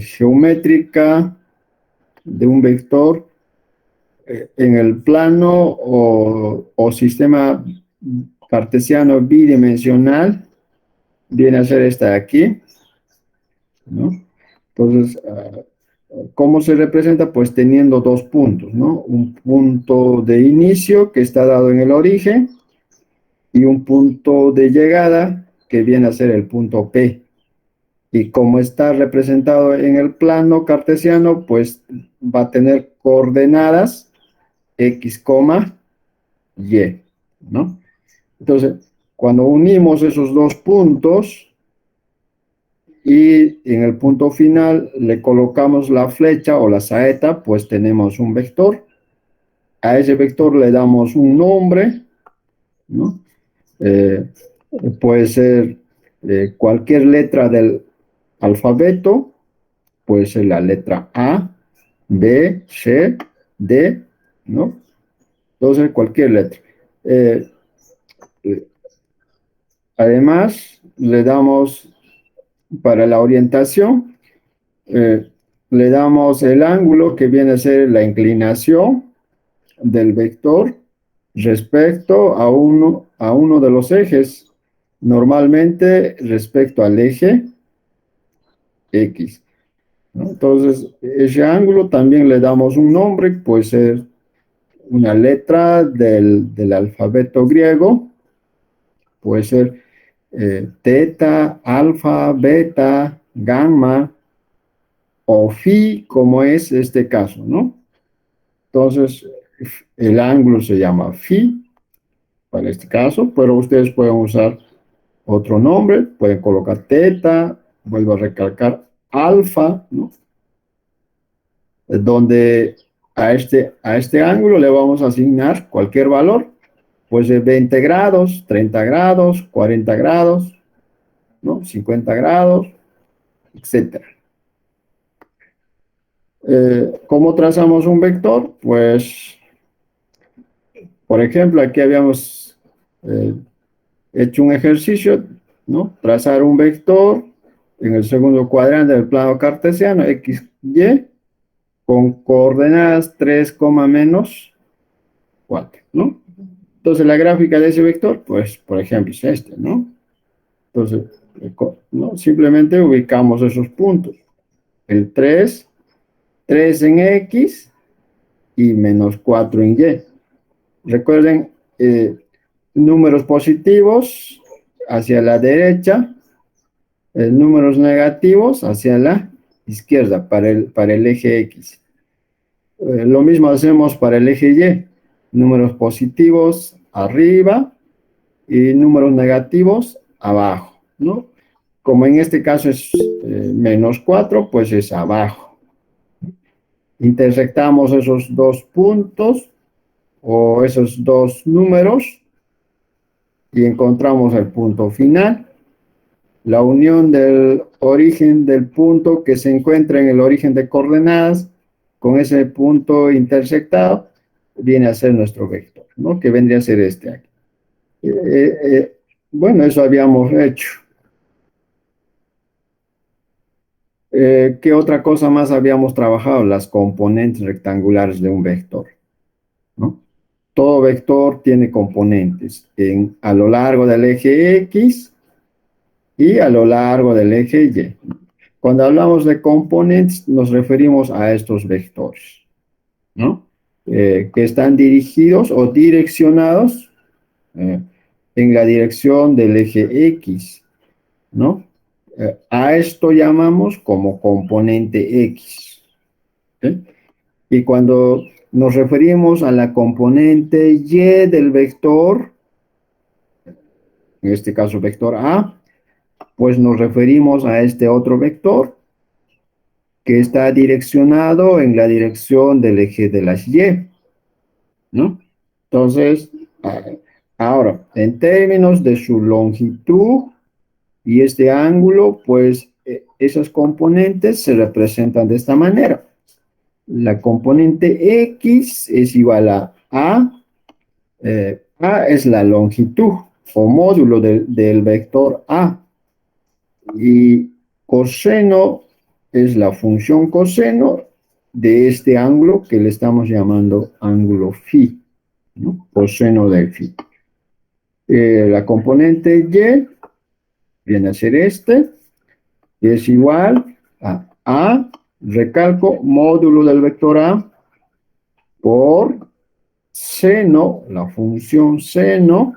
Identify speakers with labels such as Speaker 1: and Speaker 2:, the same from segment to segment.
Speaker 1: geométrica de un vector en el plano o sistema cartesiano bidimensional viene a ser esta de aquí, ¿no? Entonces, ¿cómo se representa? Pues teniendo dos puntos, ¿no? Un punto de inicio que está dado en el origen y un punto de llegada que viene a ser el punto P. Y como está representado en el plano cartesiano, pues va a tener coordenadas x, y, ¿no? Entonces, cuando unimos esos dos puntos y en el punto final le colocamos la flecha o la saeta, pues tenemos un vector. A ese vector le damos un nombre, ¿no? Eh, Puede ser cualquier letra del alfabeto, puede ser la letra A, B, C, D, ¿no? Entonces, cualquier letra. Eh, Además, le damos para la orientación, le damos el ángulo que viene a ser la inclinación del vector respecto a uno de los ejes, normalmente respecto al eje X, ¿no? Entonces, ese ángulo también le damos un nombre, puede ser una letra del alfabeto griego, puede ser teta, alfa, beta, gamma o phi, como es este caso, ¿no? Entonces, el ángulo se llama phi para este caso, pero ustedes pueden usar otro nombre, pueden colocar teta, vuelvo a recalcar alfa, ¿no? Donde a este ángulo le vamos a asignar cualquier valor, pues de 20 grados, 30 grados, 40 grados, ¿no? 50 grados, etcétera. ¿Cómo trazamos un vector? Pues, por ejemplo, aquí habíamos hecho un ejercicio, ¿no? Trazar un vector en el segundo cuadrante del plano cartesiano, x, y, con coordenadas 3, menos 4, ¿no? Entonces, la gráfica de ese vector, pues, por ejemplo, es este, ¿no? Entonces, ¿no? Simplemente ubicamos esos puntos. El 3 en X y menos 4 en Y. Recuerden, números positivos hacia la derecha, números negativos hacia la izquierda para el eje X. Lo mismo hacemos para el eje Y. Números positivos arriba y números negativos abajo, ¿no? Como en este caso es menos 4, pues es abajo. Intersectamos esos dos puntos o esos dos números y encontramos el punto final. La unión del origen del punto que se encuentra en el origen de coordenadas con ese punto intersectado viene a ser nuestro vector, ¿no? Que vendría a ser este aquí. Bueno, eso habíamos hecho. ¿Qué otra cosa más habíamos trabajado? Las componentes rectangulares de un vector, ¿no? Todo vector tiene componentes a lo largo del eje X y a lo largo del eje Y. Cuando hablamos de componentes, nos referimos a estos vectores, ¿no? Que están dirigidos o direccionados en la dirección del eje X, ¿no? A esto llamamos como componente X, ¿sí? Y cuando nos referimos a la componente Y del vector, en este caso vector A, pues nos referimos a este otro vector que está direccionado en la dirección del eje de las Y, ¿no? Entonces, ahora, en términos de su longitud y este ángulo, pues esas componentes se representan de esta manera. La componente X es igual a A es la longitud o módulo del vector A, y coseno es la función coseno de este ángulo que le estamos llamando ángulo phi, ¿no? Coseno del phi. La componente y viene a ser este, que es igual a, recalco, módulo del vector A por seno, la función seno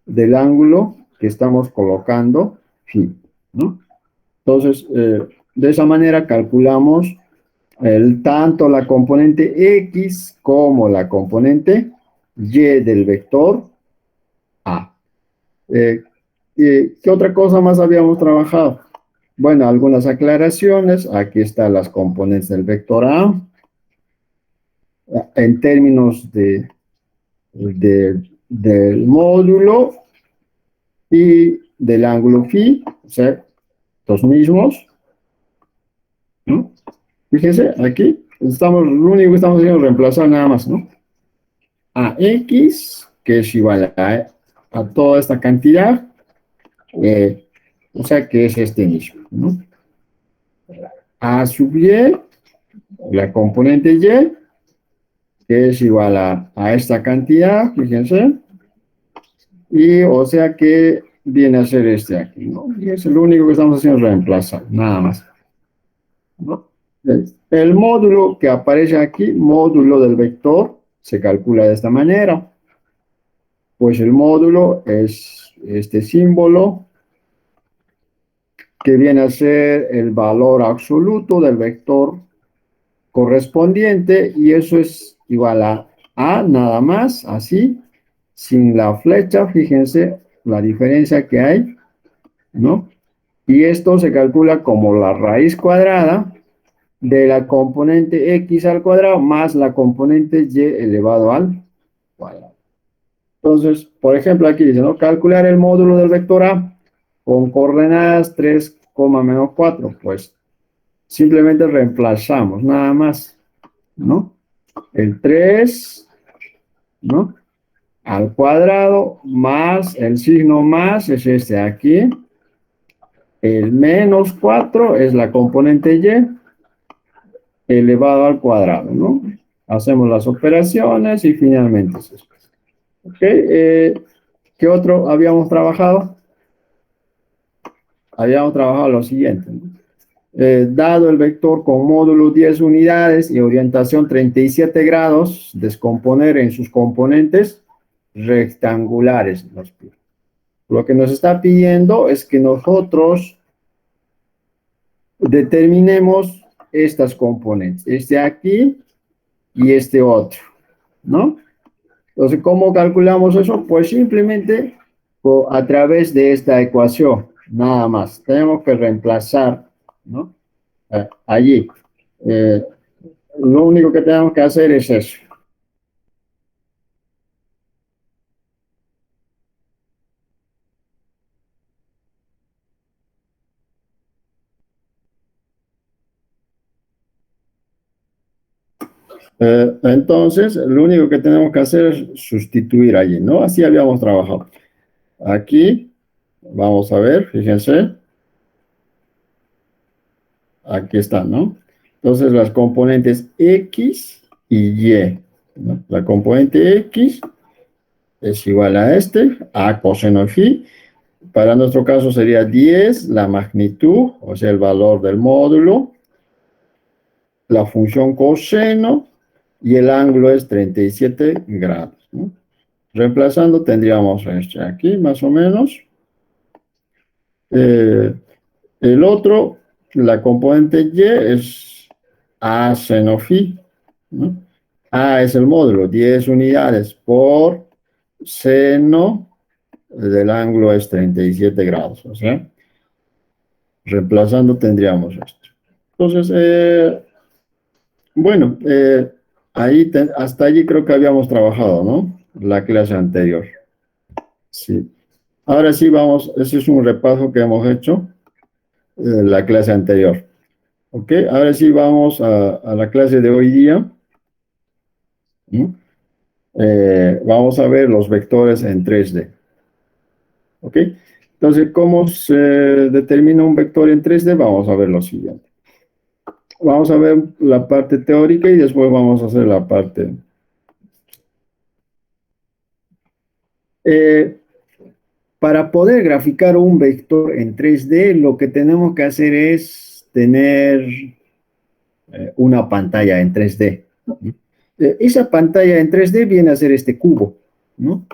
Speaker 1: del ángulo que estamos colocando phi, ¿no? Entonces, de esa manera calculamos tanto la componente X como la componente Y del vector A. ¿Qué otra cosa más habíamos trabajado? Bueno, algunas aclaraciones. Aquí están las componentes del vector A. En términos del módulo y del ángulo phi, o sea, los mismos, ¿no? Fíjense, aquí lo único que estamos haciendo es reemplazar nada más, ¿no? A X, que es igual a toda esta cantidad, o sea que es este mismo, ¿no? A sub Y, la componente Y, que es igual a esta cantidad, fíjense, y o sea que viene a ser este aquí, ¿no? Y es lo único que estamos haciendo es reemplazar, nada más, ¿no? El módulo que aparece aquí, módulo del vector, se calcula de esta manera. Pues el módulo es este símbolo que viene a ser el valor absoluto del vector correspondiente y eso es igual a nada más, así, sin la flecha, fíjense la diferencia que hay, ¿no? Y esto se calcula como la raíz cuadrada de la componente x al cuadrado más la componente y elevado al cuadrado. Entonces, por ejemplo, aquí dice, ¿no? Calcular el módulo del vector A con coordenadas 3, menos 4. Pues simplemente reemplazamos, nada más, ¿no? El 3, ¿no? Al cuadrado más el signo más es este de aquí. El menos 4 es la componente y elevado al cuadrado, ¿no? Hacemos las operaciones y finalmente es esto. ¿Ok? ¿Qué otro habíamos trabajado? Habíamos trabajado lo siguiente, ¿no? Dado el vector con módulo 10 unidades y orientación 37 grados, descomponer en sus componentes rectangulares. Lo que nos está pidiendo es que nosotros determinemos estas componentes, este aquí y este otro, ¿no? Entonces, ¿cómo calculamos eso? Pues simplemente a través de esta ecuación, nada más. Tenemos que reemplazar, ¿no? Allí. Eh, lo único que tenemos que hacer es eso. Entonces, lo único que tenemos que hacer es sustituir allí, ¿no? Así habíamos trabajado. Aquí, vamos a ver, fíjense. Aquí están, ¿no? Entonces, las componentes X y Y, ¿no? La componente X es igual a a coseno phi. Para nuestro caso sería 10, la magnitud, o sea, el valor del módulo, la función coseno, y el ángulo es 37 grados, ¿no? Reemplazando tendríamos este aquí, más o menos. El otro, la componente Y es A seno phi, ¿no? A es el módulo, 10 unidades por seno del ángulo es 37 grados, o sea, reemplazando tendríamos esto. Entonces, bueno, hasta allí creo que habíamos trabajado, ¿no? La clase anterior. Sí. Ahora sí vamos, ese es un repaso que hemos hecho la clase anterior. ¿Ok? Ahora sí vamos a la clase de hoy día. ¿No? Vamos a ver los vectores en 3D. ¿Ok? Entonces, ¿cómo se determina un vector en 3D? Vamos a ver lo siguiente. Vamos a ver la parte teórica y después vamos a hacer la parte. Eh, para poder graficar un vector en 3D, lo que tenemos que hacer es tener una pantalla en 3D. Esa pantalla en 3D viene a ser este cubo, ¿no?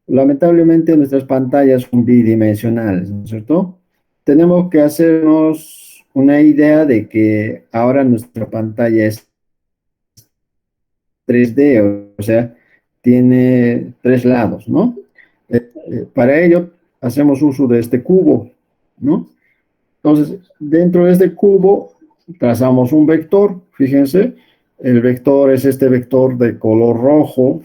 Speaker 1: Lamentablemente nuestras pantallas son bidimensionales, ¿no es cierto? Tenemos que hacernos una idea de que ahora nuestra pantalla es 3D, o sea, tiene tres lados, ¿no? Para ello hacemos uso de este cubo, ¿no? Entonces, dentro de este cubo trazamos un vector, fíjense, el vector es este vector de color rojo,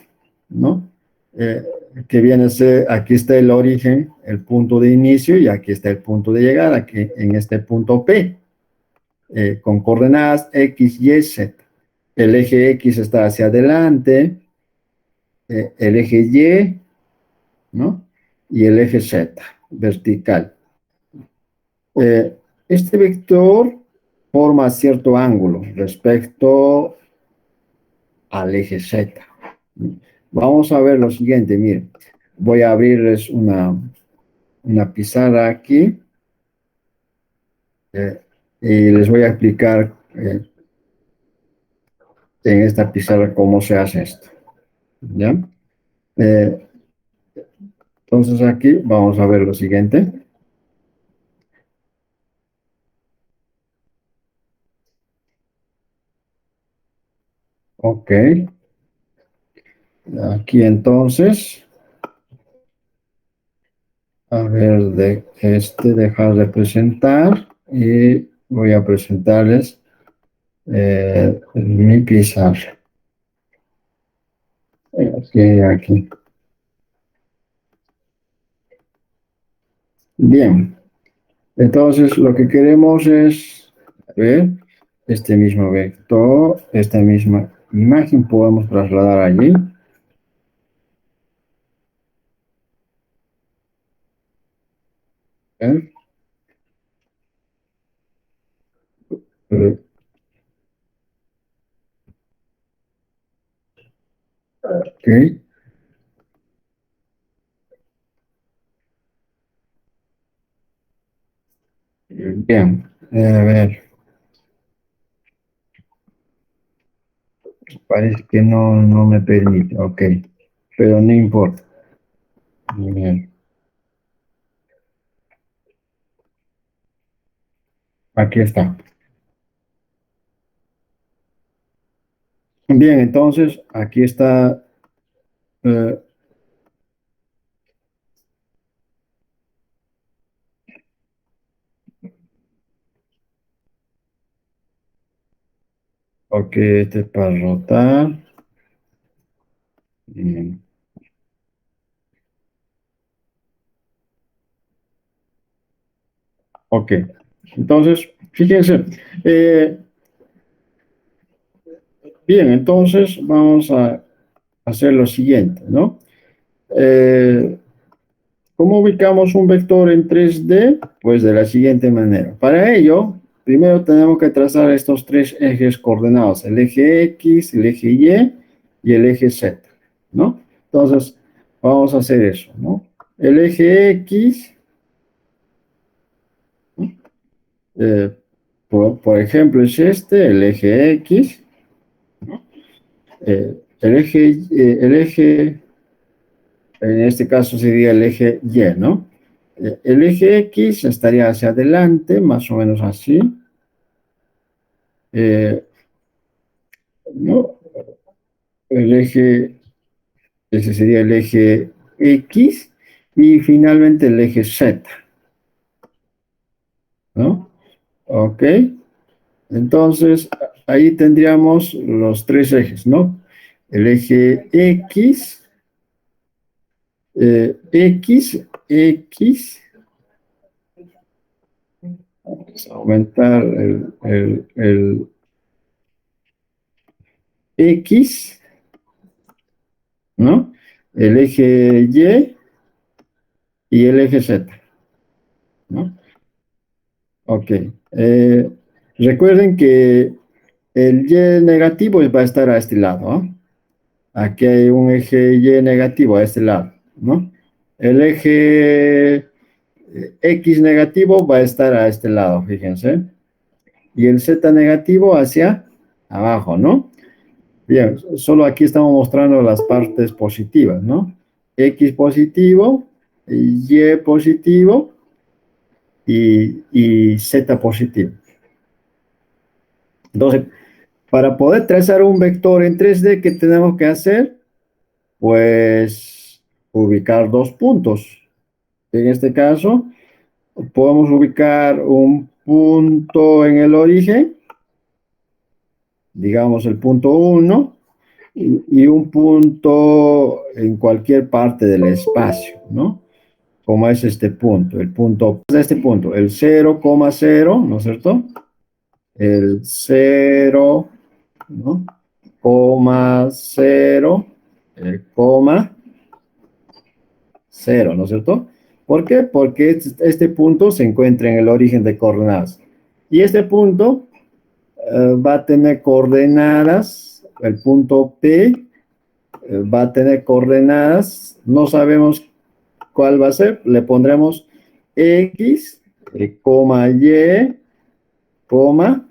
Speaker 1: ¿no? Eh, que viene a ser, aquí está el origen, el punto de inicio, y aquí está el punto de llegada, que en este punto P, con coordenadas X, Y, Z. El eje X está hacia adelante, el eje Y, ¿no? Y el eje Z, vertical. Este vector forma cierto ángulo respecto al eje Z. Vamos a ver lo siguiente, miren. Voy a abrirles una pizarra aquí eh, y les voy a explicar en esta pizarra cómo se hace esto. ¿Ya? Eh, entonces aquí vamos a ver lo siguiente. Ok. Aquí entonces, a ver, dejar de presentar y voy a presentarles mi pizarra. Aquí. Bien, entonces lo que queremos es, a ver, este mismo vector, esta misma imagen podemos trasladar allí. ¿Eh? Eh, Ok, bien, a ver, parece que no me permite, ok, pero no importa. Bien, aquí está. Bien, entonces aquí está, eh, ok, este es para rotar. Bien, ok, entonces, fíjense, eh, bien, entonces vamos a hacer lo siguiente, ¿no? Eh, ¿Cómo ubicamos un vector en 3D? Pues de la siguiente manera. Para ello, primero tenemos que trazar estos tres ejes coordenados, el eje X, el eje y el eje Z, ¿no? Entonces, vamos a hacer eso, ¿no? El eje X, ¿no? Eh, por ejemplo, es este, el eje X, el eje, en este caso sería el eje Y, ¿no? El eje X estaría hacia adelante, más o menos así, eh, ¿no? El eje, ese sería el eje X y finalmente el eje Z, ¿no? Ok, entonces ahí tendríamos los tres ejes, ¿no? El eje X, X, vamos a aumentar el X, ¿no? El eje y el eje Z, ¿no? Ok. Recuerden que el Y negativo va a estar a este lado, ¿ah? Aquí hay un eje Y negativo a este lado, ¿no? El eje X negativo va a estar a este lado, fíjense. Y el Z negativo hacia abajo, ¿no? Bien, solo aquí estamos mostrando las partes positivas, ¿no? X positivo, Y positivo y Z positivo. Entonces, para poder trazar un vector en 3D, ¿qué tenemos que hacer? Pues ubicar dos puntos. En este caso, podemos ubicar un punto en el origen, digamos el punto 1, y un punto en cualquier parte del espacio, ¿no? Como es este punto, el punto de este punto, el 0,0, ¿no es cierto? El 0, ¿no? Coma 0, coma 0, ¿no es cierto? ¿Por qué? Porque este punto se encuentra en el origen de coordenadas. Y este punto va a tener coordenadas, el punto P va a tener coordenadas, no sabemos cuál va a ser, le pondremos X, coma Y, coma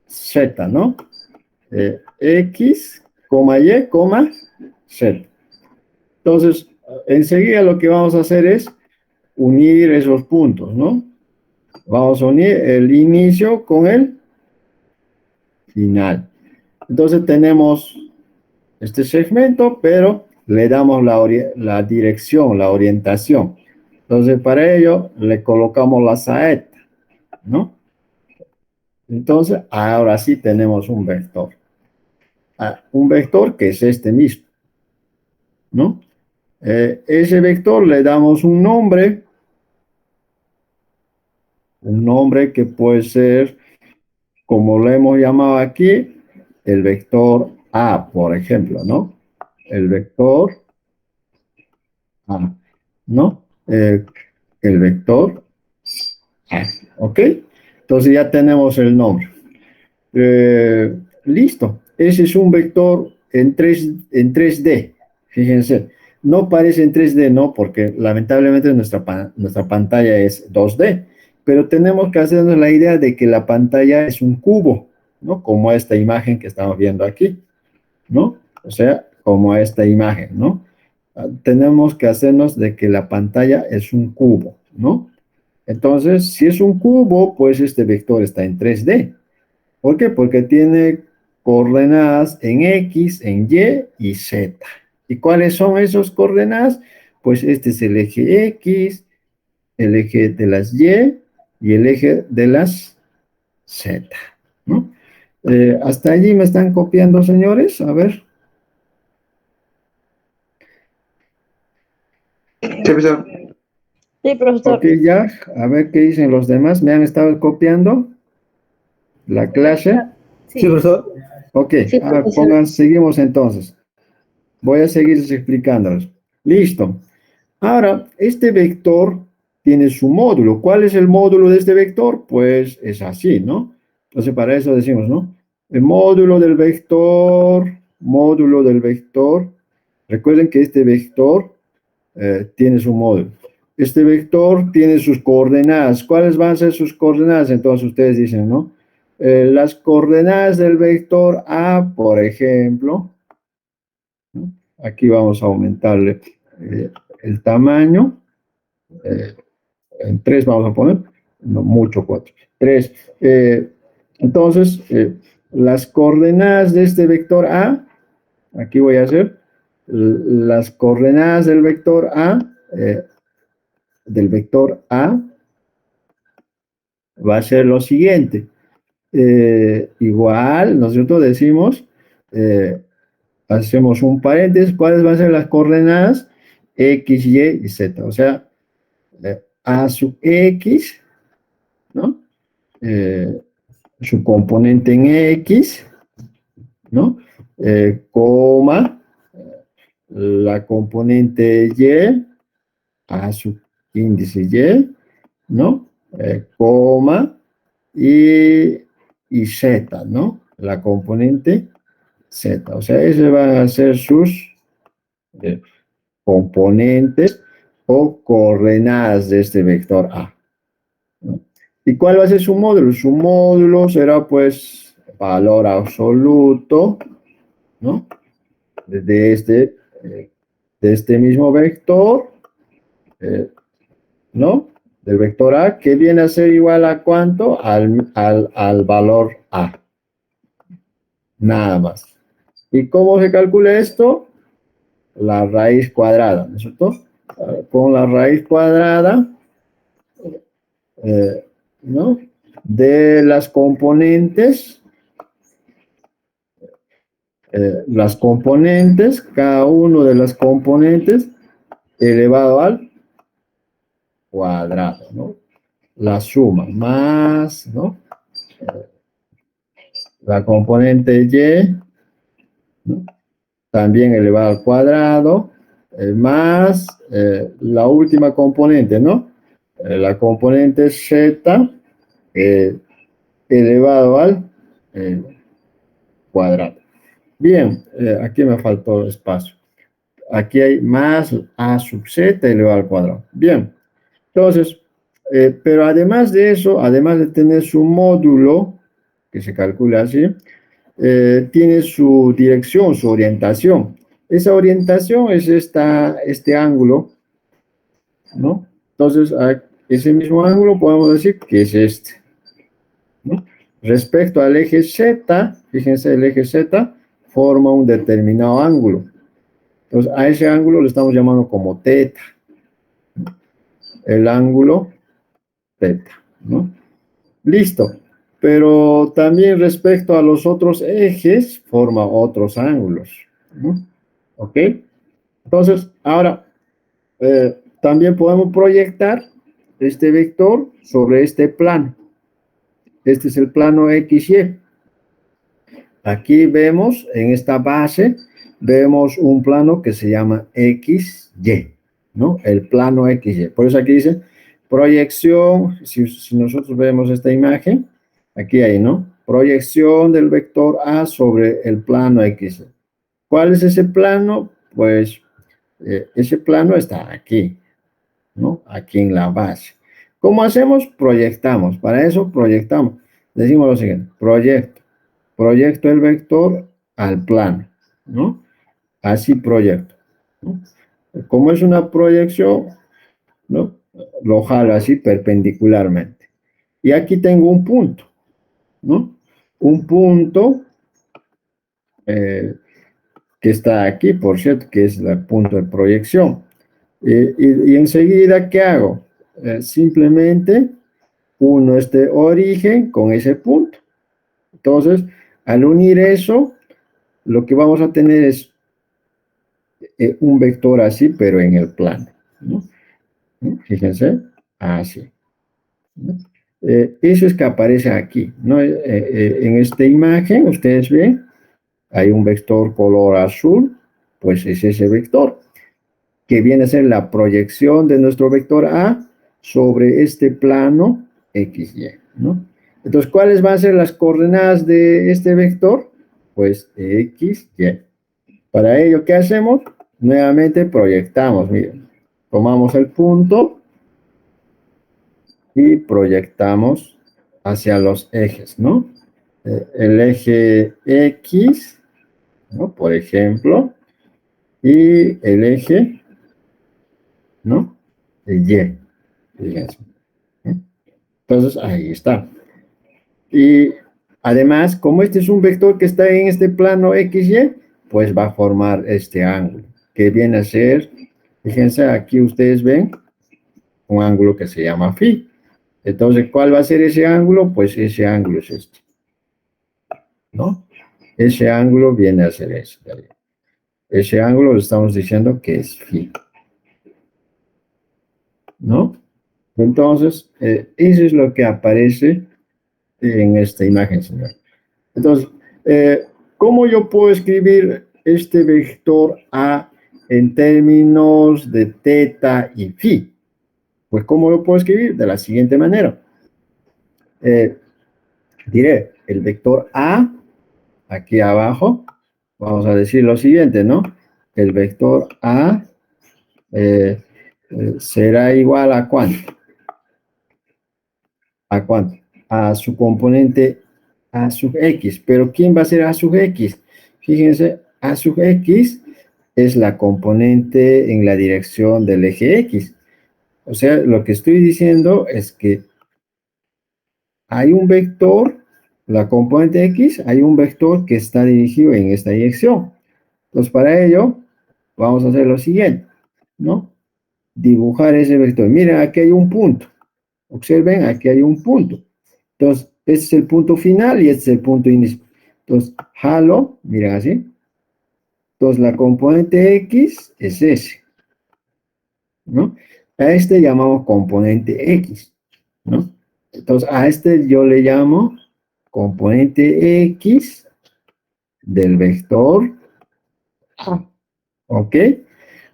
Speaker 1: Z, ¿no? X, coma Y, coma Z. Entonces, enseguida lo que vamos a hacer es unir esos puntos, ¿no? Vamos a unir el inicio con el final. Entonces tenemos este segmento, pero le damos la dirección, la orientación. Entonces para ello le colocamos la saeta, ¿no? Entonces ahora sí tenemos un vector. Un vector que es este mismo, ¿no? Ese vector le damos un nombre que puede ser, como lo hemos llamado aquí, el vector A, por ejemplo, ¿no? El vector A, ¿no? El vector A, ¿ok? Entonces ya tenemos el nombre. Listo. Ese es un vector en 3D. Fíjense, no parece en 3D, ¿no? Porque lamentablemente nuestra pantalla es 2D. Pero tenemos que hacernos la idea de que la pantalla es un cubo, ¿no? Como esta imagen que estamos viendo aquí, ¿no? O sea, como esta imagen, ¿no? Tenemos que hacernos de que la pantalla es un cubo, ¿no? Entonces, si es un cubo, pues este vector está en 3D. ¿Por qué? Porque tiene coordenadas en X, en Y y Z. ¿Y cuáles son esas coordenadas? Pues este es el eje X, el eje de las y el eje de las Z, ¿no? Hasta allí me están copiando, señores. A ver.
Speaker 2: Sí, profesor.
Speaker 3: Sí,
Speaker 1: Ok,
Speaker 3: profesor.
Speaker 1: ya. A ver qué dicen los demás. ¿Me han estado copiando la clase?
Speaker 2: Sí, profesor.
Speaker 1: Ok,
Speaker 3: Sí, profesor.
Speaker 1: seguimos entonces. Voy a seguir explicándoles. Listo. Ahora, este vector tiene su módulo. ¿Cuál es el módulo de este vector? Pues es así, ¿no? Entonces, para eso decimos, ¿no? El módulo del vector. Recuerden que este vector tiene su módulo. Este vector tiene sus coordenadas. ¿Cuáles van a ser sus coordenadas? Entonces ustedes dicen, ¿no? Las coordenadas del vector A, por ejemplo, ¿no? Aquí vamos a aumentarle el tamaño. eh, en 3 vamos a poner, no mucho 4. 3. Entonces, las coordenadas de este vector A, aquí voy a hacer las coordenadas del vector A va a ser lo siguiente. Igual, nosotros decimos, hacemos un paréntesis, ¿cuáles van a ser las coordenadas? X, Y Z. O sea, A sub X, ¿no? Su componente en X, ¿no? Coma, la componente Y, A sub índice Y, ¿no? Coma, y y Z, ¿no? La componente Z. O sea, esos van a ser sus componentes o coordenadas de este vector A, ¿no? ¿Y cuál va a ser su módulo? Su módulo será, pues, valor absoluto, ¿no? De este mismo vector, ¿no? Del vector A, que viene a ser igual a ¿cuánto? Al valor A. Nada más. ¿Y cómo se calcula esto? La raíz cuadrada, ¿no es cierto? Con la raíz cuadrada, ¿no? De las componentes, cada uno de las componentes elevado al cuadrado, ¿no? La suma más, ¿no? La componente y, ¿no? También elevado al cuadrado, más la última componente, ¿no? La componente z elevado al cuadrado. Bien, aquí me faltó espacio. Aquí hay más a sub z elevado al cuadrado. Bien, entonces, pero además de eso, además de tener su módulo, que se calcula así, tiene su dirección, su orientación. Esa orientación es este ángulo, ¿no? Entonces, a ese mismo ángulo podemos decir que es este, ¿no? Respecto al eje Z, fíjense, el eje Z forma un determinado ángulo. Entonces, a ese ángulo le estamos llamando como teta. El ángulo teta, ¿no? Listo. Pero también respecto a los otros ejes, forma otros ángulos, ¿no? ¿Ok? Entonces, ahora, también podemos proyectar este vector sobre este plano. Este es el plano XY. Aquí vemos, en esta base, vemos un plano que se llama XY, ¿no? El plano XY. Por eso aquí dice proyección, si nosotros vemos esta imagen, aquí hay, ¿no? Proyección del vector A sobre el plano XY. ¿Cuál es ese plano? Pues ese plano está aquí, ¿no? Aquí en la base. ¿Cómo hacemos? Proyectamos. Para eso proyectamos. Decimos lo siguiente, proyecto el vector al plano, ¿no? Así proyecto, ¿no? Como es una proyección, ¿no? Lo jalo así perpendicularmente. Y aquí tengo un punto, ¿no? Un punto que está aquí, por cierto, que es el punto de proyección. Y enseguida, ¿qué hago? Simplemente uno este origen con ese punto. Entonces, al unir eso, lo que vamos a tener es un vector así, pero en el plano, ¿no? Fíjense, así, ¿no? Eso es que aparece aquí, ¿no? En esta imagen, ustedes ven, hay un vector color azul, pues es ese vector, que viene a ser la proyección de nuestro vector A sobre este plano XY, ¿no? Entonces, ¿cuáles van a ser las coordenadas de este vector? Pues XY. Para ello, ¿qué hacemos? Nuevamente proyectamos, miren. Tomamos el punto y proyectamos hacia los ejes, ¿no? El eje X, ¿no? Por ejemplo, y el eje, ¿no? El Y, fíjense. Entonces, ahí está. Y además, como este es un vector que está en este plano XY, pues va a formar este ángulo, que viene a ser, fíjense, aquí ustedes ven un ángulo que se llama phi. Entonces, ¿cuál va a ser ese ángulo? Pues ese ángulo es este, ¿no? Ese ángulo viene a ser este. Ese ángulo le estamos diciendo que es phi, ¿no? Entonces, eso es lo que aparece en esta imagen, señor. Entonces, ¿cómo yo puedo escribir este vector A en términos de teta y phi? Pues, ¿cómo lo puedo escribir? De la siguiente manera. Diré, el vector A, aquí abajo, vamos a decir lo siguiente, ¿no? El vector A será igual a ¿cuánto? ¿A cuánto? A su componente A sub X. Pero ¿quién va a ser A sub X? Fíjense, A sub X es la componente en la dirección del eje X. O sea, lo que estoy diciendo es que hay un vector, la componente X, hay un vector que está dirigido en esta dirección. Entonces, para ello, vamos a hacer lo siguiente, ¿no? Dibujar ese vector. Miren, aquí hay un punto. Observen, aquí hay un punto. Entonces, este es el punto final y este es el punto inicio. Entonces, jalo, miren así. Entonces, la componente X es ese, ¿no? A este llamamos componente X, ¿no? Entonces, a este yo le llamo componente X del vector A, ¿ok?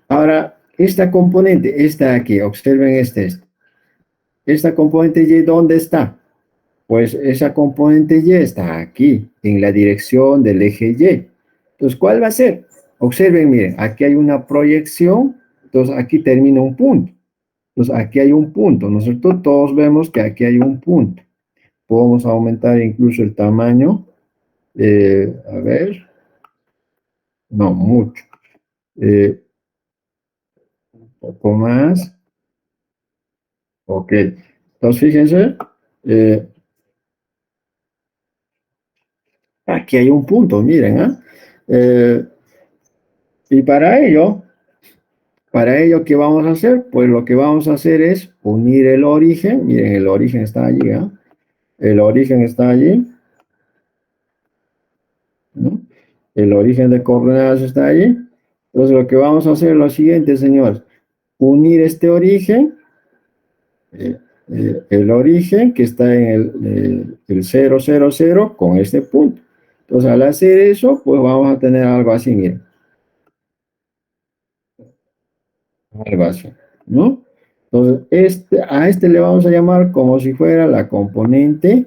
Speaker 1: Ahora, esta componente está aquí, observen este. Esta componente Y, ¿dónde está? Pues esa componente Y está aquí, en la dirección del eje Y. Entonces, ¿cuál va a ser? Observen, miren, aquí hay una proyección, entonces aquí termina un punto. Entonces, aquí hay un punto, ¿no es cierto? Todos vemos que aquí hay un punto. Podemos aumentar incluso el tamaño. A ver. No, mucho. Un poco más. Ok. Entonces, fíjense. Aquí hay un punto, miren, ¿ah? Y para ello, ¿qué vamos a hacer? Pues lo que vamos a hacer es unir el origen. Miren, el origen está allí, ¿ah? El origen está allí, ¿no? El origen de coordenadas está allí. Entonces, lo que vamos a hacer es lo siguiente, señores. Unir este origen, el origen que está en el 0, 0, 0 con este punto. Entonces, al hacer eso, pues vamos a tener algo así, miren. Algo así, ¿no? Entonces, a este le vamos a llamar como si fuera la componente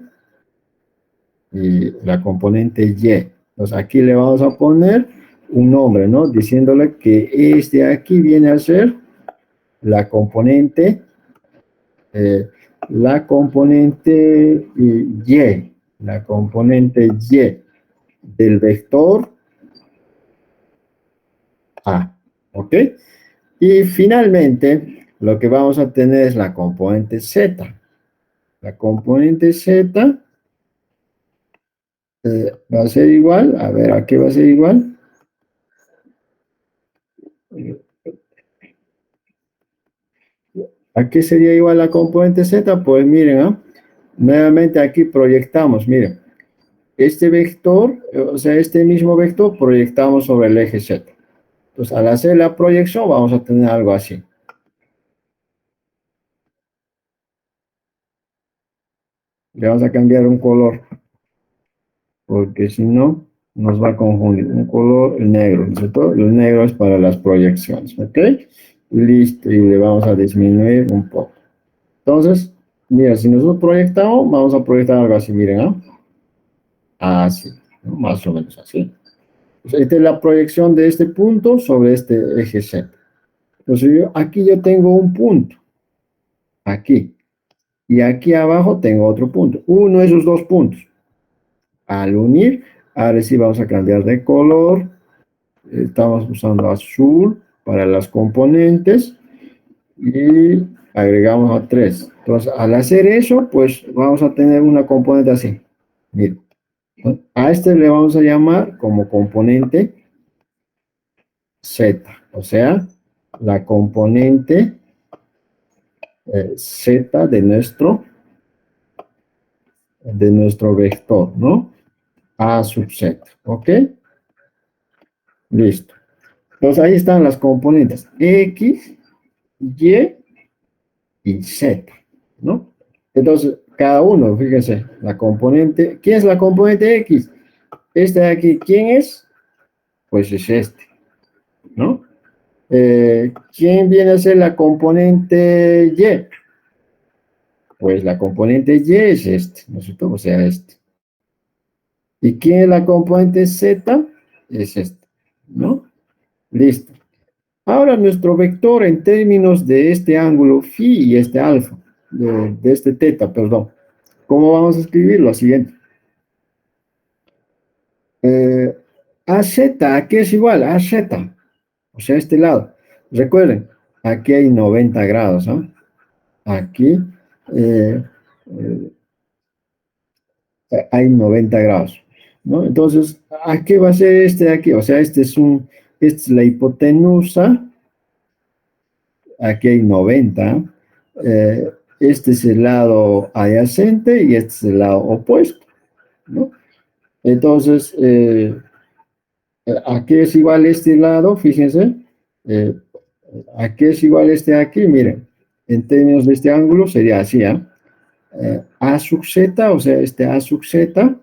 Speaker 1: Y. Entonces, aquí le vamos a poner un nombre, ¿no? Diciéndole que este aquí viene a ser la componente, eh, la componente Y, la componente Y del vector A, ¿ok? Y finalmente, lo que vamos a tener es la componente Z. La componente Z va a ser igual, a ver, ¿a qué va a ser igual? ¿A qué sería igual la componente Z? Pues miren, ¿ah? Nuevamente aquí proyectamos, miren, este vector, o sea, este mismo vector proyectamos sobre el eje Z. Entonces, al hacer la proyección vamos a tener algo así. Le vamos a cambiar un color, porque si no, nos va a confundir. Un color negro, ¿cierto? El negro es para las proyecciones, ¿ok? Listo, y le vamos a disminuir un poco. Entonces, mira, si nosotros proyectamos, vamos a proyectar algo así, miren, ¿ah? Así, ¿no? Más o menos así. Pues esta es la proyección de este punto sobre este eje Z. Entonces, aquí yo tengo un punto, aquí, y aquí abajo tengo otro punto, uno de esos dos puntos. Al unir, ahora sí vamos a cambiar de color, estamos usando azul para las componentes, y agregamos a 3. Entonces, al hacer eso, pues vamos a tener una componente así. Miren, a este le vamos a llamar como componente Z, o sea, la componente Z de nuestro vector, ¿no? A sub Z, ¿ok? Listo. Entonces ahí están las componentes X, Y y Z, ¿no? Entonces, cada uno, fíjense, la componente, ¿quién es la componente X? Este de aquí, ¿quién es? Pues es este, ¿no? ¿Quién viene a ser la componente Y? Pues la componente Y es este, ¿no es cierto? O sea, este. ¿Y quién es la componente Z? Es esta, ¿no? Listo. Ahora nuestro vector en términos de este ángulo phi y este alfa, de este teta, perdón. ¿Cómo vamos a escribirlo? Lo siguiente. AZ, ¿a qué es igual? AZ, o sea, este lado. Recuerden, aquí hay 90 grados, ¿no? Aquí eh, hay 90 grados, ¿no? Entonces, ¿a qué va a ser este de aquí? O sea, esta es la hipotenusa, aquí hay 90, este es el lado adyacente y este es el lado opuesto, ¿no? Entonces, ¿a qué es igual este lado? Fíjense, eh, ¿a qué es igual este de aquí? Miren, en términos de este ángulo sería así, ¿ah? A sub z, o sea, este A sub z,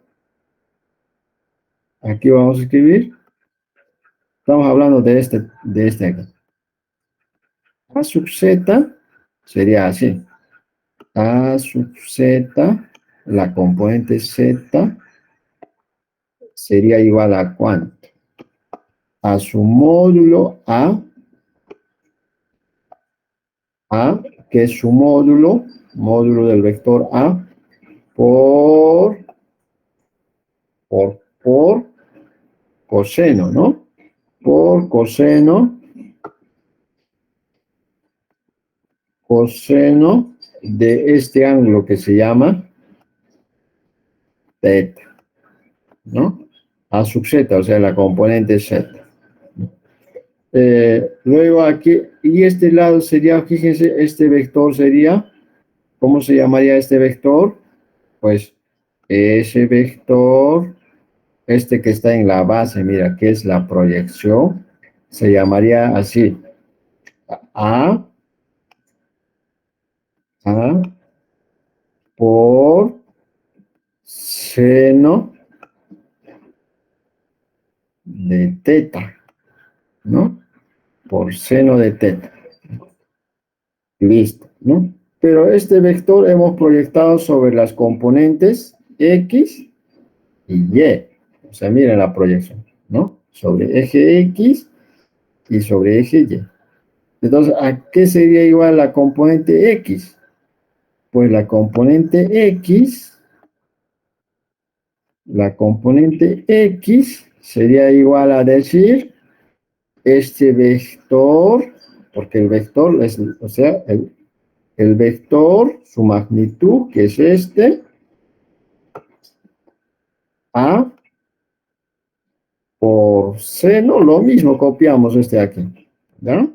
Speaker 1: aquí vamos a escribir, estamos hablando de este aquí. A sub z sería así, A sub z, la componente z, sería igual a ¿cuánto? A su módulo A, que es su módulo del vector A, por coseno, ¿no? Por coseno de este ángulo que se llama teta, ¿no? A sub z, o sea, la componente z. Luego aquí, y este lado sería, fíjense, este vector sería, ¿cómo se llamaría este vector? Pues ese vector, este que está en la base, mira, que es la proyección, se llamaría así, A, A por seno de teta, ¿no? Por seno de teta. Listo, ¿no? Pero este vector hemos proyectado sobre las componentes X y Y. O sea, miren la proyección, ¿no? Sobre eje X y sobre eje Y. Entonces, ¿a qué sería igual la componente X? Pues la componente X sería igual a decir este vector, porque el vector es, o sea, el vector, su magnitud, que es este, A por seno, lo mismo, copiamos este aquí, ¿ya?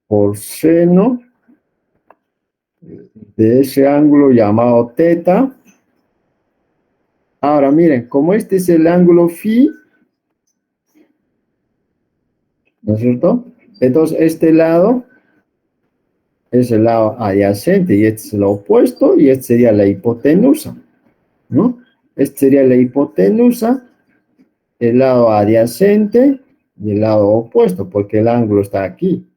Speaker 1: Por seno de ese ángulo llamado teta. Ahora miren, como este es el ángulo phi, ¿no es cierto? Entonces este lado es el lado adyacente y este es el opuesto y este sería la hipotenusa, ¿no? Este sería la hipotenusa, el lado adyacente y el lado opuesto, porque el ángulo está aquí.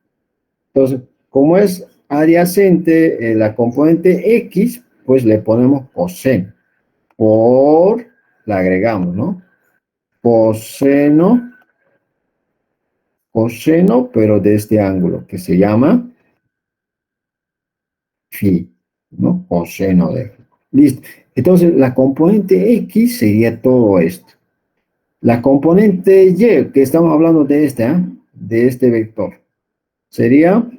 Speaker 1: Entonces, como es adyacente la componente X, pues le ponemos coseno. La agregamos, ¿no? Coseno, pero de este ángulo, que se llama phi, ¿no? Coseno de phi. Listo. Entonces, la componente X sería todo esto. La componente Y, que estamos hablando de de este vector, sería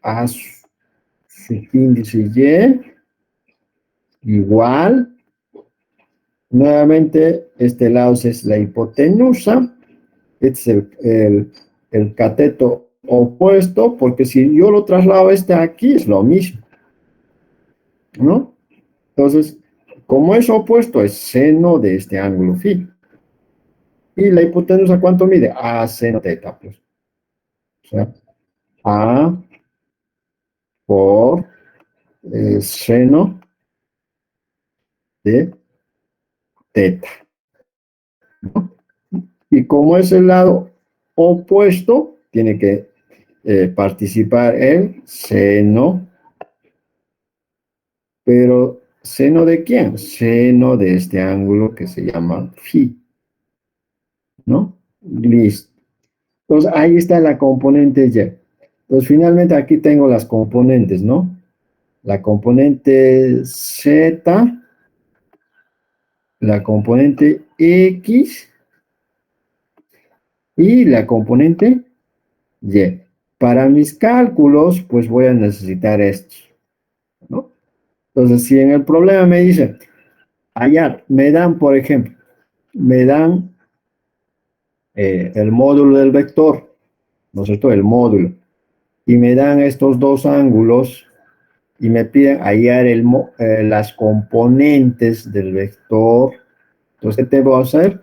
Speaker 1: a subíndice Y igual, nuevamente, este lado es la hipotenusa, este es el cateto opuesto, porque si yo lo traslado aquí, es lo mismo, ¿no? Entonces, como es opuesto, es seno de este ángulo phi. Y la hipotenusa, ¿cuánto mide? A seno teta, pues. O sea, A por seno de teta, ¿no? Y como es el lado opuesto, tiene que participar el seno, pero ¿Seno de quién? Seno de este ángulo que se llama phi, ¿no? Listo. Entonces, ahí está la componente y. Entonces, finalmente aquí tengo las componentes, ¿no? La componente z, la componente x y la componente y. Para mis cálculos, pues voy a necesitar esto, ¿no? Entonces, si en el problema me dice, hallar, me dan, por ejemplo, me dan el módulo del vector, ¿no es cierto? El módulo. Y me dan estos dos ángulos y me piden hallar las componentes del vector. Entonces, ¿qué debo hacer?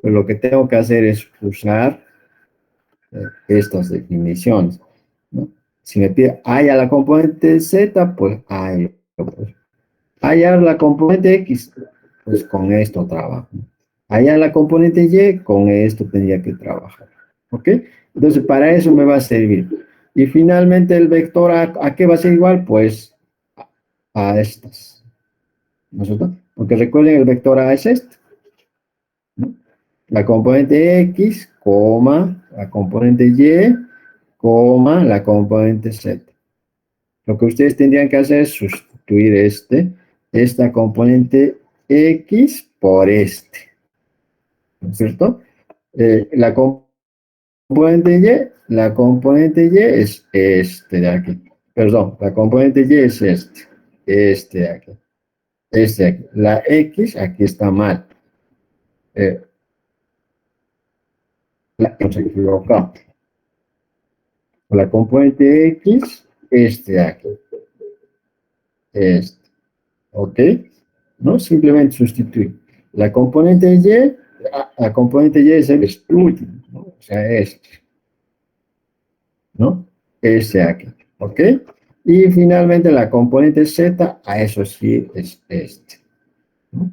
Speaker 1: Pues lo que tengo que hacer es usar estas definiciones, ¿no? Si me pide hallar la componente z, pues hallo. Hallar la componente x, pues con esto trabajo. Hallar la componente y, con esto tendría que trabajar. ¿Ok? Entonces, para eso me va a servir. Y finalmente, el vector ¿a qué va a ser igual? Pues a estas. ¿No es cierto? Porque recuerden, el vector A es este, ¿no? La componente X, coma, la componente Y, coma, la componente Z. Lo que ustedes tendrían que hacer es sustituir esta componente X por este, ¿no es cierto? La componente Y es este de aquí. Perdón, la componente Y es este de aquí. Este de aquí. La X aquí está mal. Nos equivocamos. La componente X, este de aquí. Este. ¿Ok? ¿No? Simplemente sustituir. La componente Y, la componente Y es el último, ¿no? O sea, este. ¿No? Este de aquí. ¿Ok? Y finalmente la componente Z, a eso sí es este, ¿no?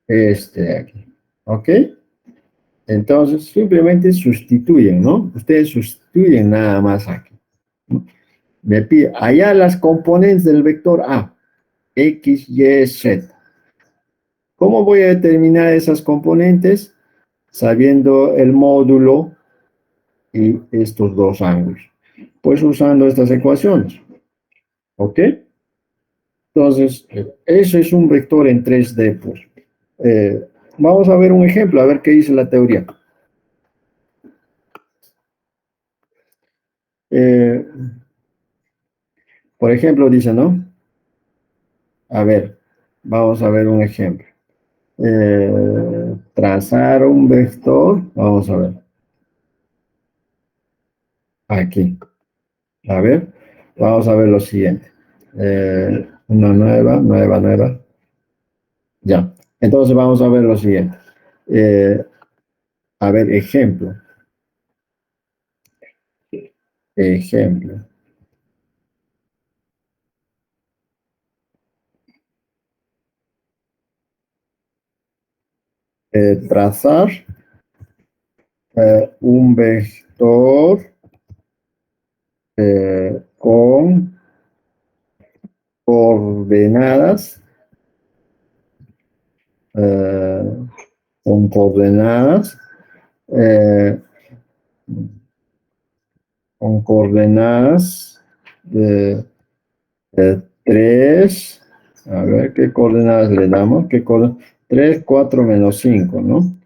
Speaker 1: Este de aquí. ¿Ok? Entonces, simplemente sustituyen, ¿no? Ustedes sustituyen nada más aquí, ¿no? Me pide hallar las componentes del vector A, X, Y, Z. ¿Cómo voy a determinar esas componentes? Sabiendo el módulo y estos dos ángulos. Pues usando estas ecuaciones. ¿Ok? Entonces, eso es un vector en 3D, pues. Vamos a ver un ejemplo, a ver qué dice la teoría. Por ejemplo, dice, ¿no? A ver, vamos a ver un ejemplo. Trazar un vector, vamos a ver. Aquí. A ver, vamos a ver lo siguiente. Una nueva. Ya. Entonces vamos a ver lo siguiente. A ver, ejemplo. Ejemplo. Trazar un vector con coordenadas con coordenadas eh, de 3, a ver qué coordenadas le damos, 3, 4 menos 5, ¿no?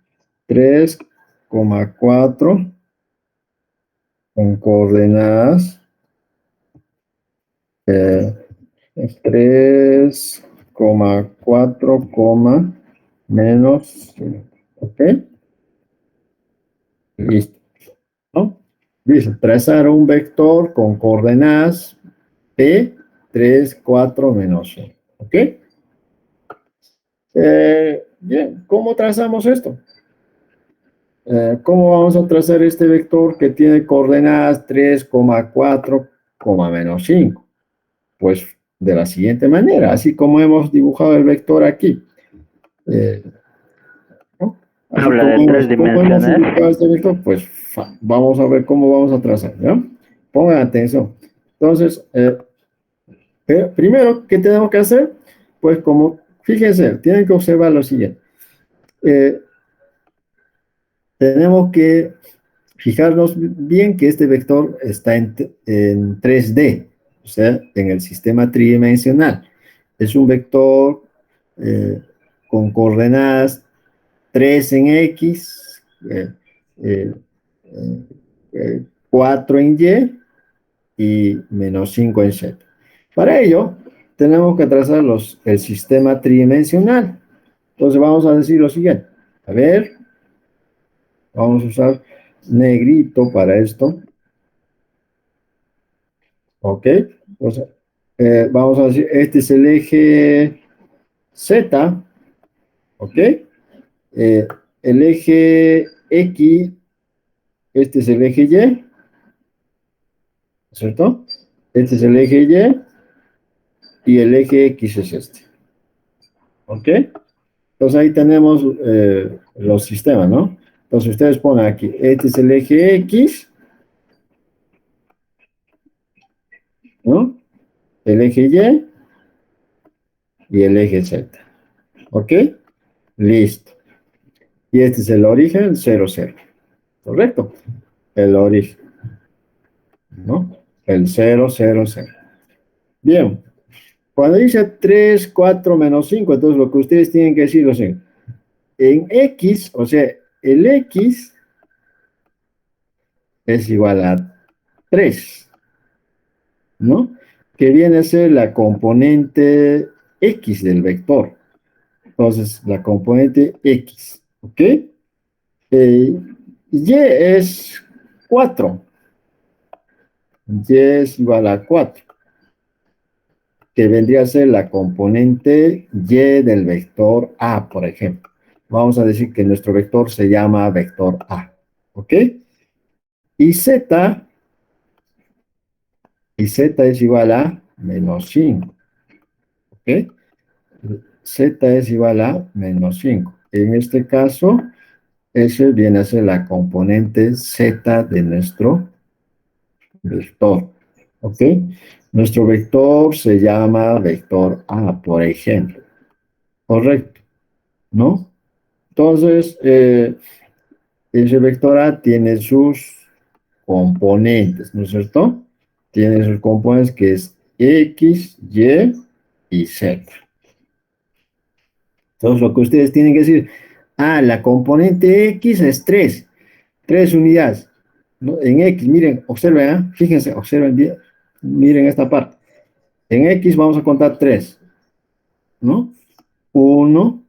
Speaker 1: 3,4 con coordenadas 3,4, menos 5, ¿ok? Listo, ¿no? Dice, trazar un vector con coordenadas P, 3, 4, menos 1, ¿ok? Bien, ¿cómo trazamos esto? ¿Cómo vamos a trazar este vector que tiene coordenadas 3,4, menos 5? Pues de la siguiente manera, así como hemos dibujado el vector aquí. ¿No? Así
Speaker 3: Habla de
Speaker 1: como hemos
Speaker 3: tridimensional.
Speaker 1: ubicado este vector, pues vamos a ver cómo vamos a trazar, ¿ya? Pongan atención. Entonces, Primero, ¿qué tenemos que hacer? Pues como, fíjense, tienen que observar lo siguiente. Eh, tenemos que fijarnos bien que este vector está en 3D, o sea, en el sistema tridimensional. Es un vector con coordenadas 3 en X, eh, eh, 4 en Y menos 5 en Z. Para ello, tenemos que trazar el sistema tridimensional. Entonces vamos a decir lo siguiente. A ver, vamos a usar negrito para esto. ¿Ok? Entonces, vamos a decir, este es el eje Z. ¿Ok? El eje X, este es el eje Y. ¿Cierto? Este es el eje Y el eje X es este. ¿Ok? Entonces ahí tenemos los sistemas, ¿no? Entonces ustedes ponen aquí, este es el eje X, ¿no? El eje y el eje Z. ¿Ok? Listo. Y este es el origen 0, 0. ¿Correcto? El origen, ¿no? El 0, 0, 0. Bien. Cuando dice 3, 4, menos 5, entonces lo que ustedes tienen que decir es en X, o sea, el X es igual a 3, ¿no? Que viene a ser la componente X del vector. Entonces, la componente X, ¿ok? Y es 4. Y es igual a 4, que vendría a ser la componente Y del vector A, por ejemplo. Vamos a decir que nuestro vector se llama vector A, ¿ok? Y Z, es igual a menos 5, ¿ok? Z es igual a menos 5. En este caso, ese viene a ser la componente Z de nuestro vector. ¿Ok? Nuestro vector se llama vector A, por ejemplo. Correcto, ¿no? Entonces, ese vector A tiene sus componentes, ¿no es cierto? Tiene sus componentes que es X, Y Z. Entonces, lo que ustedes tienen que decir, la componente X es 3. 3 unidades, ¿no? En X, miren, observen, fíjense, observen bien, miren esta parte. En X vamos a contar 3, ¿no? 1,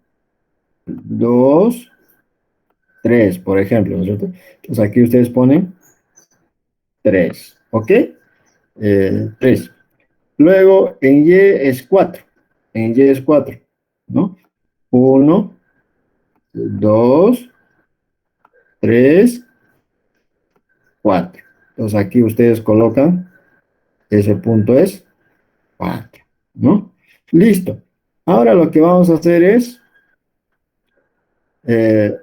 Speaker 1: 2, 3, por ejemplo, ¿no es cierto? Entonces aquí ustedes ponen 3, ¿ok? 3. Luego en Y es 4, en Y es 4, ¿no? 1, 2, 3, 4. Entonces aquí ustedes colocan, ese punto es 4, ¿no? Listo. Ahora lo que vamos a hacer es, eh,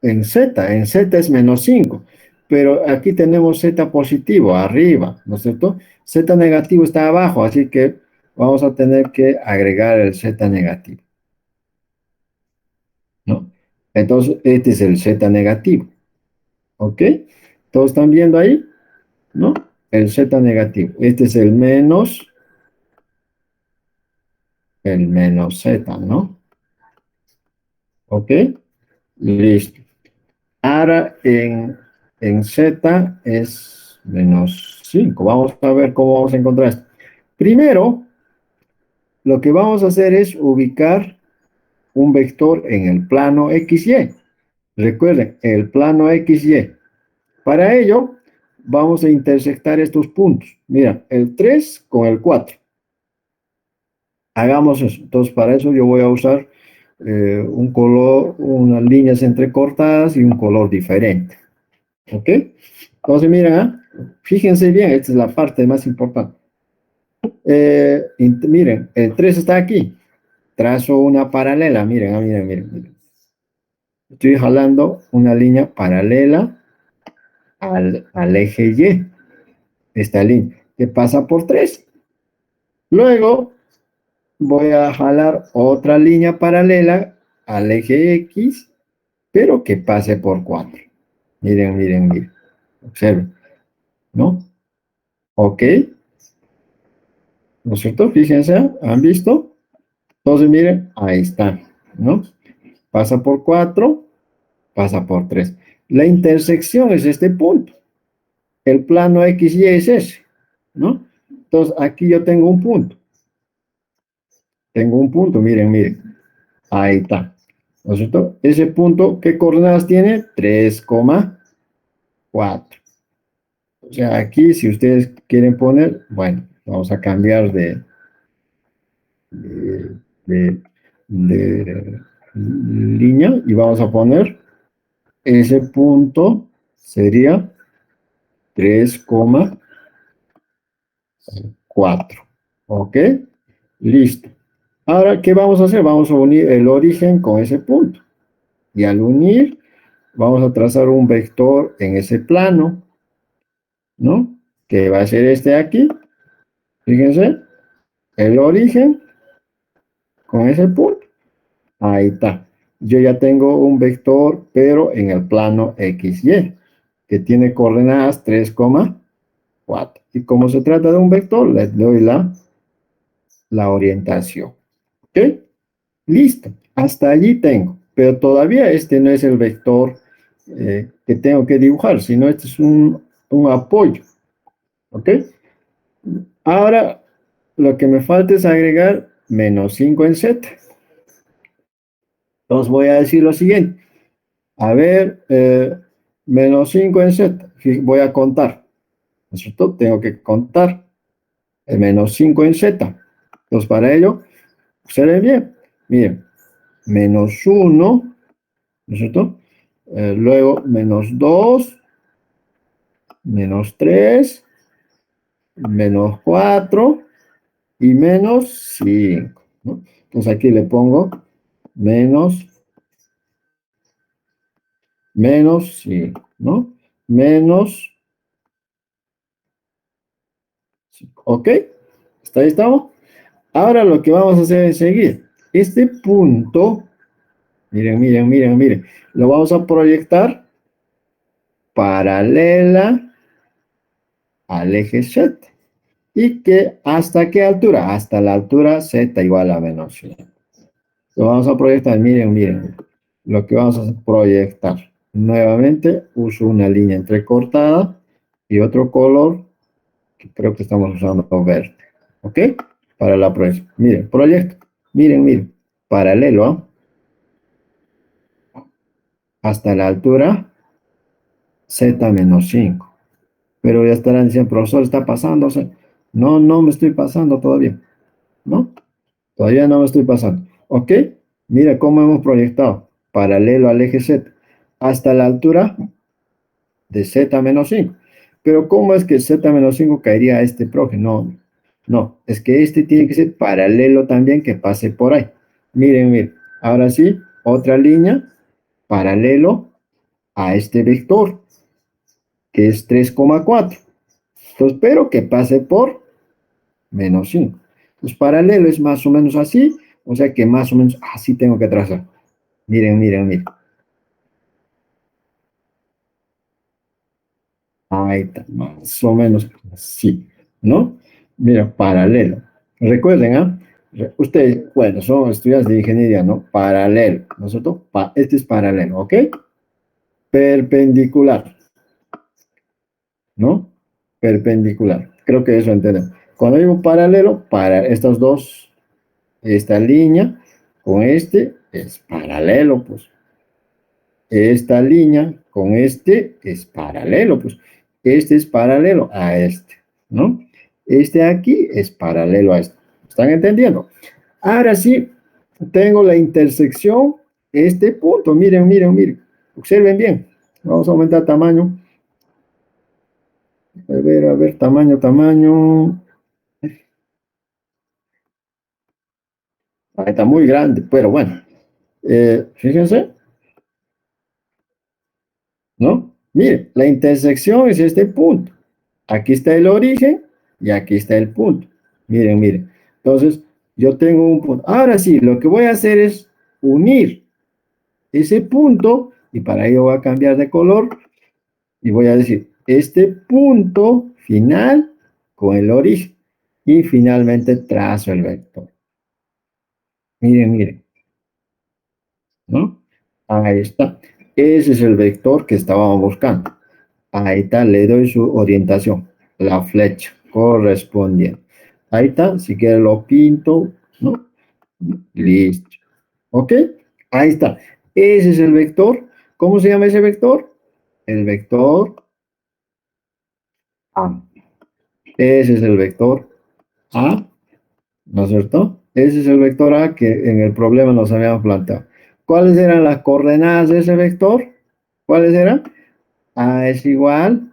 Speaker 1: en Z es menos 5, pero aquí tenemos Z positivo arriba, ¿no es cierto? Z negativo está abajo, así que vamos a tener que agregar el Z negativo, ¿no? Entonces, este es el Z negativo, ¿ok? ¿Todos están viendo ahí? ¿No? El Z negativo. Este es el menos Z, ¿no? ¿Ok? Listo. Ahora en Z es menos 5. Vamos a ver cómo vamos a encontrar esto. Primero, lo que vamos a hacer es ubicar un vector en el plano XY. Recuerden, el plano XY. Para ello, vamos a intersectar estos puntos. Mira, el 3 con el 4. Hagamos eso. Entonces, para eso yo voy a usar un color, unas líneas entrecortadas y un color diferente. ¿Ok? Entonces, miren, fíjense bien, esta es la parte más importante. Miren, el 3 está aquí. Trazo una paralela, miren, miren. Estoy jalando una línea paralela al eje Y. Esta línea que pasa por 3. Luego voy a jalar otra línea paralela al eje X, pero que pase por 4. Miren, miren, miren. Observen, ¿no? Ok. ¿No es cierto? Fíjense, ¿han visto? Entonces, miren, ahí está, ¿no? Pasa por 4, pasa por 3. La intersección es este punto. El plano XY es ese, ¿no? Entonces, aquí yo tengo un punto. Tengo un punto, miren, miren. Ahí está. ¿No es cierto? Ese punto, ¿qué coordenadas tiene? 3,4. O sea, aquí, si ustedes quieren poner, bueno, vamos a cambiar de, de- de línea y vamos a poner ese punto sería 3,4. ¿Ok? Listo. Ahora, ¿qué vamos a hacer? Vamos a unir el origen con ese punto. Y al unir, vamos a trazar un vector en ese plano, ¿no? Que va a ser este de aquí. Fíjense, el origen con ese punto. Ahí está. Yo ya tengo un vector, pero en el plano XY, que tiene coordenadas 3,4. Y como se trata de un vector, le doy la orientación. ¿Ok? Listo. Hasta allí tengo. Pero todavía este no es el vector que tengo que dibujar, sino este es un apoyo. ¿Ok? Ahora, lo que me falta es agregar menos 5 en Z. Entonces voy a decir lo siguiente. A ver, menos 5 en Z. Voy a contar. ¿No es cierto? Tengo que contar el menos 5 en Z. Entonces, para ello, observen bien. Miren, menos 1, ¿no es cierto? Luego, menos 2, menos 3, menos 4 y menos 5, ¿no? Entonces, aquí le pongo menos 5, ¿no? Menos 5. ¿Ok? ¿Hasta ahí estamos? Ahora lo que vamos a hacer es seguir. Este punto, miren, miren, miren, miren, lo vamos a proyectar paralela al eje Z. ¿Y que hasta qué altura? Hasta la altura Z igual a menos 100. Lo vamos a proyectar, miren, miren. Lo que vamos a proyectar. Nuevamente uso una línea entrecortada y otro color que creo que estamos usando verde. ¿Ok? Para la proyección. Miren, proyecto. Miren, miren. Paralelo, ¿ah? Hasta la altura Z menos 5. Pero ya estarán diciendo, profesor, está pasándose. No, no me estoy pasando todavía. ¿No? Todavía no me estoy pasando. ¿Ok? Mira cómo hemos proyectado paralelo al eje Z hasta la altura de Z menos 5. Pero ¿cómo es que Z menos 5 caería a este prójimo? No, no. Es que este tiene que ser paralelo también que pase por ahí. Miren, miren. Ahora sí, otra línea paralelo a este vector, que es 3,4. Entonces, pero que pase por menos 5. Entonces, paralelo es más o menos así, o sea que más o menos así tengo que trazar. Miren, miren, miren. Ahí está, más o menos así, ¿no? Mira, paralelo. Recuerden, ¿ah? Ustedes, bueno, son estudiantes de ingeniería, ¿no? Paralelo, ¿no es cierto? Este es paralelo, ¿ok? Perpendicular, ¿no? Perpendicular. Creo que eso entendemos. Cuando digo paralelo, para estas dos, esta línea con este es paralelo, pues. Esta línea con este es paralelo, pues. Este es paralelo a este, ¿no? Este aquí es paralelo a este. ¿Están entendiendo? Ahora sí, tengo la intersección, este punto. Miren, miren, miren. Observen bien. Vamos a aumentar tamaño. A ver, tamaño, tamaño. Ah, está muy grande, pero bueno. Fíjense, ¿no? Mire, la intersección es este punto. Aquí está el origen y aquí está el punto. Miren, miren. Entonces, yo tengo un punto. Ahora sí, lo que voy a hacer es unir ese punto, y para ello voy a cambiar de color, y voy a decir, este punto final con el origen, y finalmente trazo el vector. Miren, miren, ¿no? Ahí está. Ese es el vector que estábamos buscando. Ahí está, le doy su orientación, la flecha correspondiente. Ahí está, si quiere lo pinto, ¿no? Listo. ¿Ok? Ahí está. Ese es el vector. ¿Cómo se llama ese vector? El vector A. Ese es el vector A, ¿no es cierto? Ese es el vector A que en el problema nos habíamos planteado. ¿Cuáles eran las coordenadas de ese vector? ¿Cuáles eran? A es igual.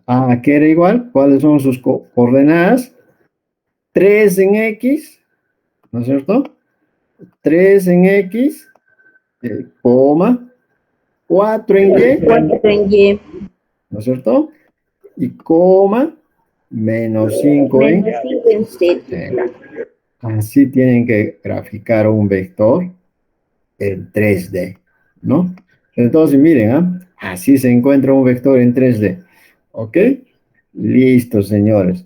Speaker 1: ¿A qué era igual? ¿Cuáles son sus coordenadas? 3 en X, ¿no es cierto? 3 en X, coma, 4 en Y,
Speaker 3: 4 en Y,
Speaker 1: ¿no es cierto? Y coma, menos 5 en
Speaker 3: menos 5 en Z.
Speaker 1: Z. Así tienen que graficar un vector en 3D, ¿no? Entonces, miren, así se encuentra un vector en 3D. ¿Ok? Listo, señores.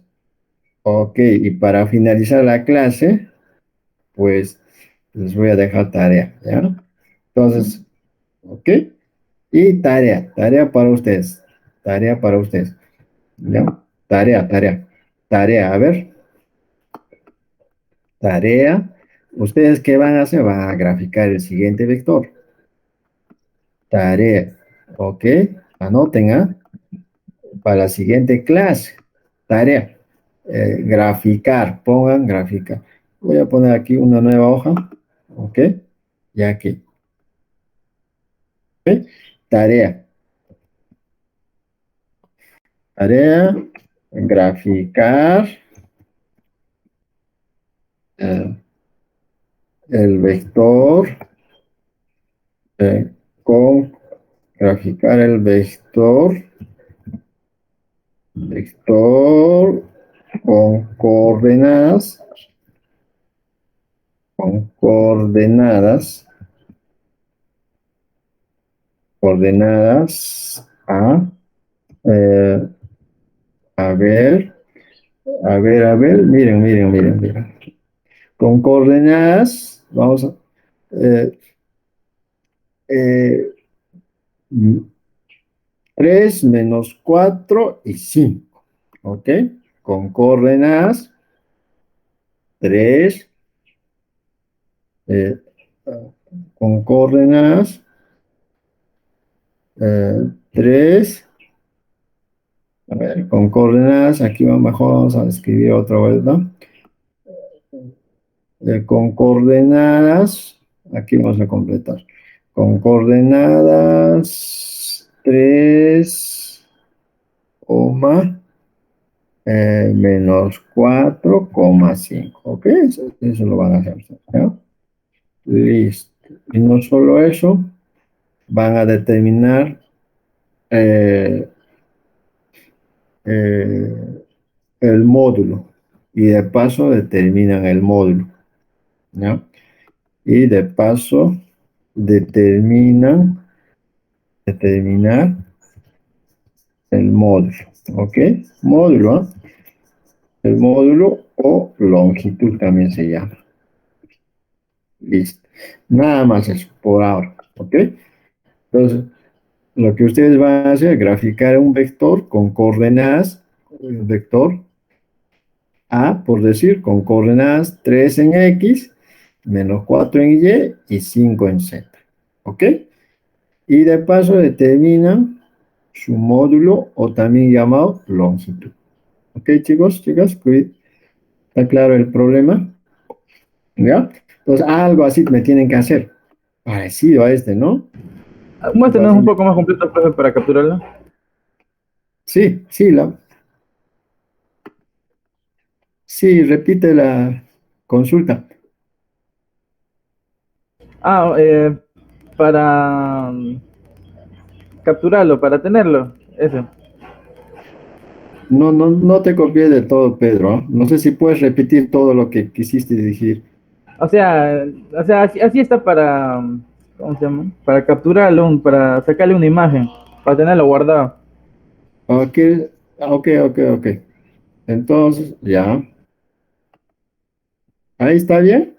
Speaker 1: Ok, y para finalizar la clase, pues les voy a dejar tarea, ¿ya? Entonces, ok. Y tarea para ustedes. Tarea para ustedes. ¿Ya? Tarea, a ver. Tarea. ¿Ustedes qué van a hacer? Van a graficar el siguiente vector. Tarea. Ok. Anoten, para la siguiente clase. Tarea. Graficar. Pongan graficar. Voy a poner aquí una nueva hoja. Ok. Y aquí. ¿Ok? Tarea. Tarea. Graficar. eh, el vector con graficar el vector con coordenadas, coordenadas eh, a ver, miren, con coordenadas, vamos a, eh, eh, 3 menos 4 y 5, ¿ok? Con coordenadas 3, eh, con coordenadas 3, a ver, con coordenadas, aquí mejor vamos a escribir otra vez, ¿no? Con coordenadas, aquí vamos a completar, con coordenadas 3, menos 4,5, ¿ok? Eso lo van a hacer, ¿ya? Listo. Y no solo eso, van a determinar eh, eh, el módulo, y de paso determinan el módulo, ¿ya? Y de paso determinar el módulo, ¿ok? Módulo, el módulo o longitud también se llama. Listo. Nada más eso por ahora, ¿ok? Entonces, lo que ustedes van a hacer es graficar un vector con coordenadas, el vector A, por decir, con coordenadas 3 en X, menos 4 en Y y 5 en Z. ¿Ok? Y de paso determinan su módulo o también llamado longitud. ¿Ok, chicos, chicas? ¿Está claro el problema? ¿Ya? Entonces, algo así me tienen que hacer. Parecido a este, ¿no?
Speaker 2: Muéstrenos un poco más completo, profe, para capturarlo.
Speaker 1: Sí, sí, repite la consulta.
Speaker 2: Ah, para capturarlo, para tenerlo. Eso.
Speaker 1: No te copié de todo, Pedro. ¿Ah? No sé si puedes repetir todo lo que quisiste decir.
Speaker 2: O sea, así está para, ¿cómo se llama? Para capturarlo, para sacarle una imagen, para tenerlo guardado.
Speaker 1: Ok, ok. Entonces, ya. Ahí está bien.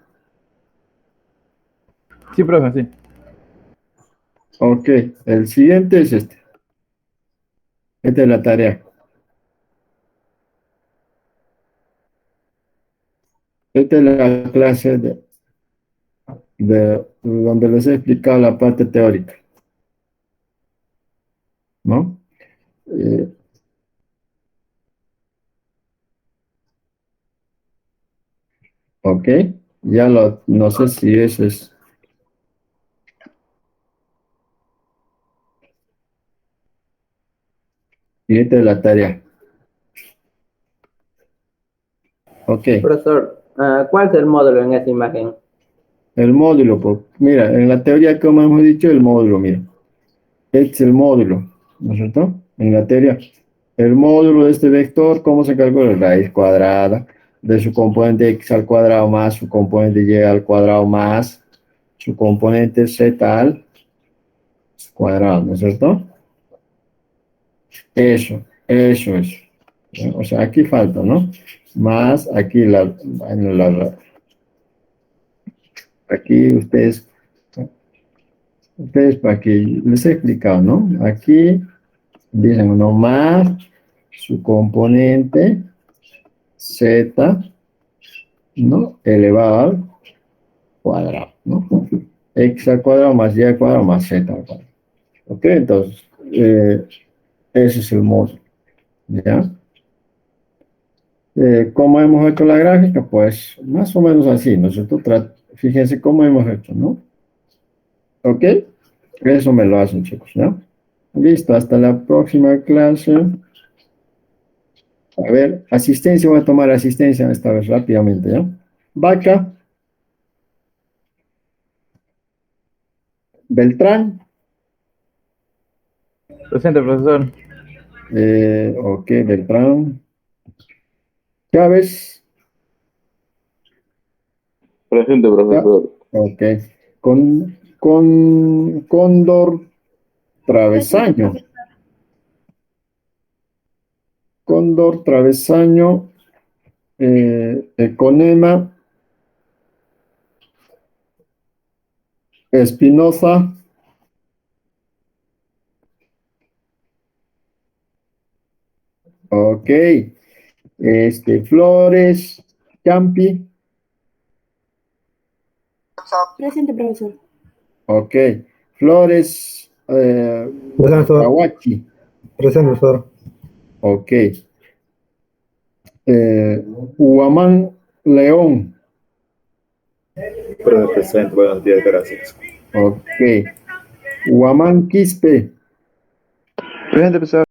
Speaker 2: Sí, profe, sí.
Speaker 1: Ok, el siguiente es este. Esta es la tarea. Esta es la clase de donde les he explicado la parte teórica, ¿no? Eh, ok, no sé si eso es. Y esta es la tarea. Ok,
Speaker 4: Profesor, ¿cuál es el módulo en esa imagen?
Speaker 1: el módulo, pues, mira, en la teoría, como hemos dicho, el módulo, mira. Este es el módulo, ¿no es cierto? En la teoría, el módulo de este vector, ¿cómo se calcula? Raíz cuadrada de su componente x al cuadrado más su componente y al cuadrado más su componente z al cuadrado, ¿no es cierto? Eso es. O sea, aquí falta, ¿no? Más aquí aquí ustedes para que les he explicado, ¿no? Aquí dicen, no más su componente z, ¿no? Elevado al cuadrado, ¿no? X al cuadrado más y al cuadrado más z al cuadrado. ¿Ok? Entonces, ese es el módulo, ¿ya? ¿Cómo hemos hecho la gráfica? Pues más o menos así, ¿no es cierto? Fíjense cómo hemos hecho, ¿no? ¿Ok? Eso me lo hacen, chicos, ¿ya? Listo, hasta la próxima clase. A ver, asistencia, voy a tomar asistencia esta vez rápidamente, ¿ya? Vaca, Beltrán,
Speaker 2: Presente, profesor.
Speaker 1: ok, Beltrán, Chávez,
Speaker 5: Presente,
Speaker 1: ya,
Speaker 5: profesor.
Speaker 1: ok, Cóndor Travesaño, Cóndor Travesaño, Econema, Espinosa, ok, Flores, Campi,
Speaker 3: Presente, profesor.
Speaker 1: ok, Flores,
Speaker 6: Presente, profesor.
Speaker 1: Aguachi,
Speaker 6: Presente, profesor.
Speaker 1: ok, Huamán, León,
Speaker 6: Presente, buenos días, gracias.
Speaker 1: ok, Huamán, Quispe,
Speaker 7: Presente, profesor.